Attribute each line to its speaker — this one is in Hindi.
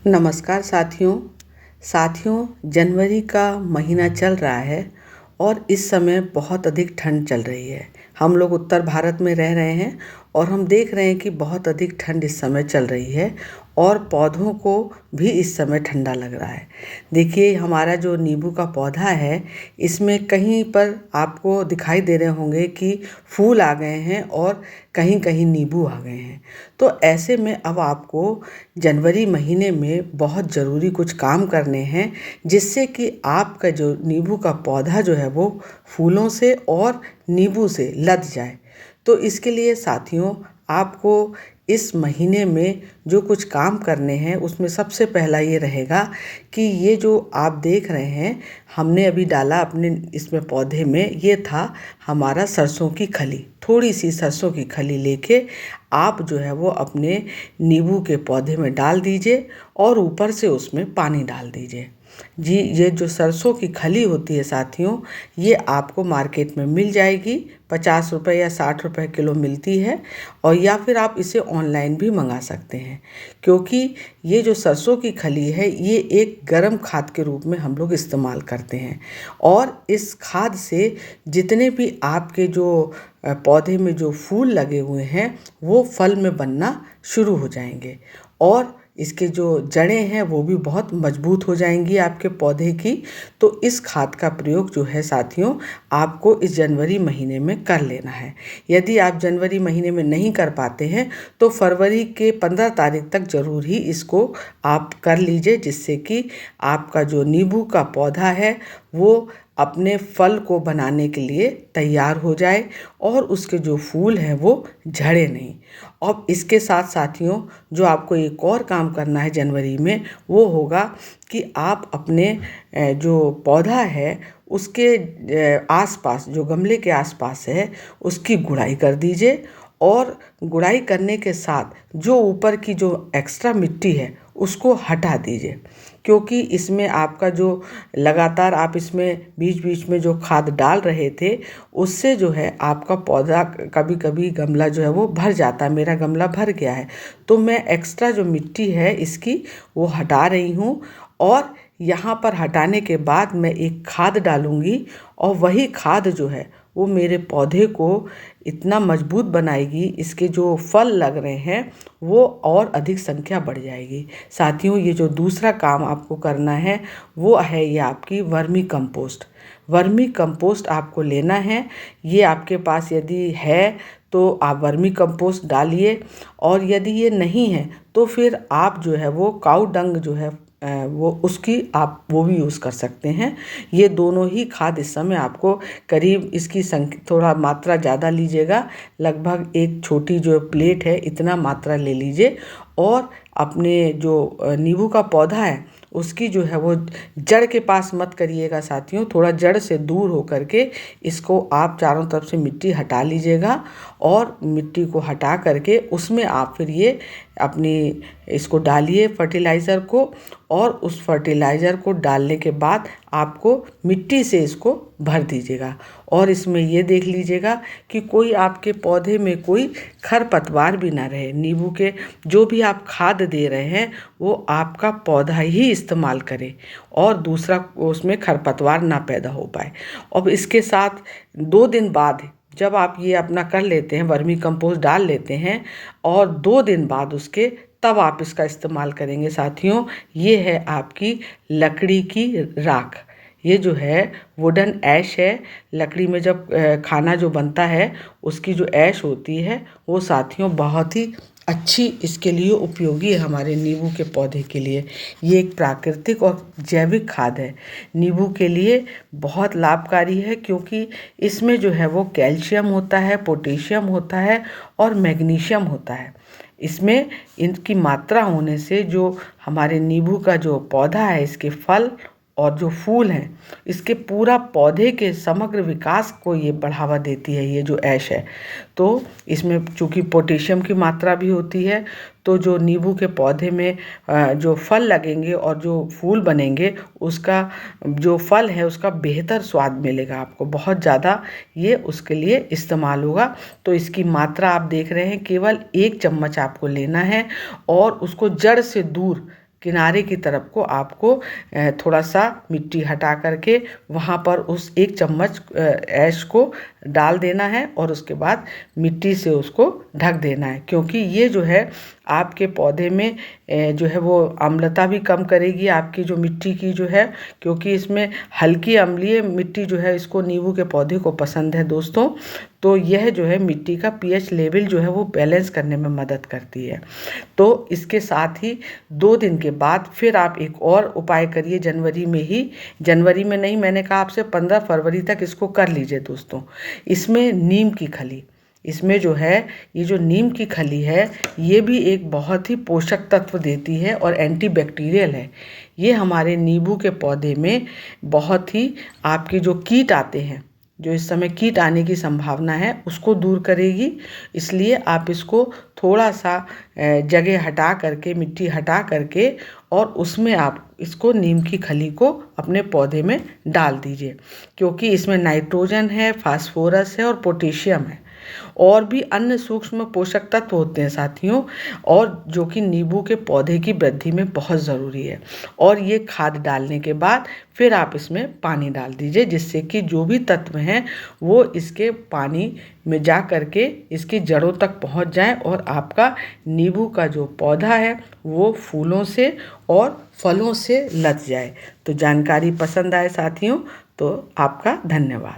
Speaker 1: नमस्कार साथियों जनवरी का महीना चल रहा है और इस समय बहुत अधिक ठंड चल रही है। हम लोग उत्तर भारत में रह रहे हैं और हम देख रहे हैं कि बहुत अधिक ठंड इस समय चल रही है और पौधों को भी इस समय ठंडा लग रहा है। देखिए, हमारा जो नींबू का पौधा है, इसमें कहीं पर आपको दिखाई दे रहे होंगे कि फूल आ गए हैं और कहीं कहीं नींबू आ गए हैं। तो ऐसे में अब आपको जनवरी महीने में बहुत ज़रूरी कुछ काम करने हैं, जिससे कि आपका जो नींबू का पौधा जो है वो फूलों से और नींबू से लद जाए। तो इसके लिए साथियों, आपको इस महीने में जो कुछ काम करने हैं उसमें सबसे पहला ये रहेगा कि ये जो आप देख रहे हैं, हमने अभी डाला अपने इसमें पौधे में, ये था हमारा सरसों की खली। थोड़ी सी सरसों की खली लेके आप जो है वो अपने नींबू के पौधे में डाल दीजिए और ऊपर से उसमें पानी डाल दीजिए। जी, ये जो सरसों की खली होती है साथियों, ये आपको मार्केट में मिल जाएगी। 50 रुपये या 60 रुपये किलो मिलती है, और या फिर आप इसे ऑनलाइन भी मंगा सकते हैं। क्योंकि ये जो सरसों की खली है, ये एक गर्म खाद के रूप में हम लोग इस्तेमाल करते हैं, और इस खाद से जितने भी आपके जो पौधे में जो फूल लगे हुए हैं वो फल में बनना शुरू हो जाएंगे, और इसके जो जड़ें हैं वो भी बहुत मजबूत हो जाएंगी आपके पौधे की। तो इस खाद का प्रयोग जो है साथियों, आपको इस जनवरी महीने में कर लेना है। यदि आप जनवरी महीने में नहीं कर पाते हैं तो फरवरी के 15 तारीख तक ज़रूर ही इसको आप कर लीजिए, जिससे कि आपका जो नींबू का पौधा है वो अपने फल को बनाने के लिए तैयार हो जाए और उसके जो फूल हैं वो झड़े नहीं। और इसके साथ साथियों, जो आपको एक और काम करना है जनवरी में, वो होगा कि आप अपने जो पौधा है उसके आसपास, जो गमले के आसपास है, उसकी गुड़ाई कर दीजिए। और गुड़ाई करने के साथ जो ऊपर की जो एक्स्ट्रा मिट्टी है उसको हटा दीजिए, क्योंकि इसमें आपका जो लगातार आप इसमें बीच बीच में जो खाद डाल रहे थे, उससे जो है आपका पौधा कभी कभी गमला जो है वो भर जाता है। मेरा गमला भर गया है, तो मैं एक्स्ट्रा जो मिट्टी है इसकी वो हटा रही हूँ, और यहाँ पर हटाने के बाद मैं एक खाद डालूँगी, और वही खाद जो है वो मेरे पौधे को इतना मजबूत बनाएगी, इसके जो फल लग रहे हैं वो और अधिक संख्या बढ़ जाएगी। साथियों, ये जो दूसरा काम आपको करना है वो है ये आपकी वर्मी कंपोस्ट। वर्मी कंपोस्ट आपको लेना है। ये आपके पास यदि है तो आप वर्मी कंपोस्ट डालिए, और यदि ये नहीं है तो फिर आप जो है वो काऊ डंग जो है वो उसकी आप वो भी यूज़ कर सकते हैं। ये दोनों ही खाद इस समय आपको करीब, इसकी संख्या थोड़ा मात्रा ज़्यादा लीजिएगा, लगभग एक छोटी जो प्लेट है इतना मात्रा ले लीजिए, और अपने जो नींबू का पौधा है उसकी जो है वो जड़ के पास मत करिएगा साथियों, थोड़ा जड़ से दूर हो करके इसको आप चारों तरफ से मिट्टी हटा लीजिएगा, और मिट्टी को हटा करके उसमें आप फिर ये अपनी इसको डालिए फर्टिलाइज़र को, और उस फर्टिलाइज़र को डालने के बाद आपको मिट्टी से इसको भर दीजिएगा, और इसमें ये देख लीजिएगा कि कोई आपके पौधे में कोई खरपतवार भी ना रहे। नींबू के जो भी आप खाद दे रहे हैं वो आपका पौधा ही इस्तेमाल करे, और दूसरा उसमें खरपतवार ना पैदा हो पाए। अब इसके साथ 2 दिन बाद जब आप ये अपना कर लेते हैं, वर्मी कंपोस्ट डाल लेते हैं, और 2 दिन बाद उसके तब आप इसका इस्तेमाल करेंगे साथियों। ये है आपकी लकड़ी की राख। ये जो है वुडन ऐश है। लकड़ी में जब खाना जो बनता है उसकी जो ऐश होती है वो साथियों बहुत ही अच्छी इसके लिए उपयोगी है हमारे नींबू के पौधे के लिए। ये एक प्राकृतिक और जैविक खाद है, नींबू के लिए बहुत लाभकारी है, क्योंकि इसमें जो है वो कैल्शियम होता है, पोटेशियम होता है और मैग्नीशियम होता है। इसमें इनकी मात्रा होने से जो हमारे नींबू का जो पौधा है, इसके फल और जो फूल हैं, इसके पूरा पौधे के समग्र विकास को ये बढ़ावा देती है, ये जो ऐश है। तो इसमें चूँकि पोटेशियम की मात्रा भी होती है, तो जो नींबू के पौधे में जो फल लगेंगे और जो फूल बनेंगे, उसका जो फल है उसका बेहतर स्वाद मिलेगा आपको, बहुत ज़्यादा ये उसके लिए इस्तेमाल होगा। तो इसकी मात्रा आप देख रहे हैं, केवल 1 चम्मच आपको लेना है, और उसको जड़ से दूर किनारे की तरफ को आपको थोड़ा सा मिट्टी हटा करके वहाँ पर उस 1 चम्मच ऐश को डाल देना है और उसके बाद मिट्टी से उसको ढक देना है, क्योंकि ये जो है आपके पौधे में जो है वो अम्लता भी कम करेगी आपकी जो मिट्टी की जो है, क्योंकि इसमें हल्की अम्लीय मिट्टी जो है इसको नींबू के पौधे को पसंद है दोस्तों। तो यह जो है मिट्टी का पीएच लेवल जो है वो बैलेंस करने में मदद करती है। तो इसके साथ ही 2 दिन के बाद फिर आप एक और उपाय करिए जनवरी में ही, जनवरी में नहीं, मैंने कहा आपसे 15 फरवरी तक इसको कर लीजिए दोस्तों। इसमें नीम की खली, इसमें जो है ये जो नीम की खली है ये भी एक बहुत ही पोषक तत्व देती है और एंटीबैक्टीरियल है। ये हमारे नींबू के पौधे में बहुत ही आपके जो कीट आते हैं, जो इस समय कीट आने की संभावना है उसको दूर करेगी। इसलिए आप इसको थोड़ा सा जगह हटा करके, मिट्टी हटा करके और उसमें आप इसको नीम की खली को अपने पौधे में डाल दीजिए, क्योंकि इसमें नाइट्रोजन है, फास्फोरस है और पोटेशियम है और भी अन्य सूक्ष्म पोषक तत्व होते हैं साथियों, और जो कि नींबू के पौधे की वृद्धि में बहुत ज़रूरी है। और ये खाद डालने के बाद फिर आप इसमें पानी डाल दीजिए, जिससे कि जो भी तत्व हैं वो इसके पानी में जा करके इसकी जड़ों तक पहुंच जाएं और आपका नींबू का जो पौधा है वो फूलों से और फलों से लद जाए। तो जानकारी पसंद आए साथियों तो आपका धन्यवाद।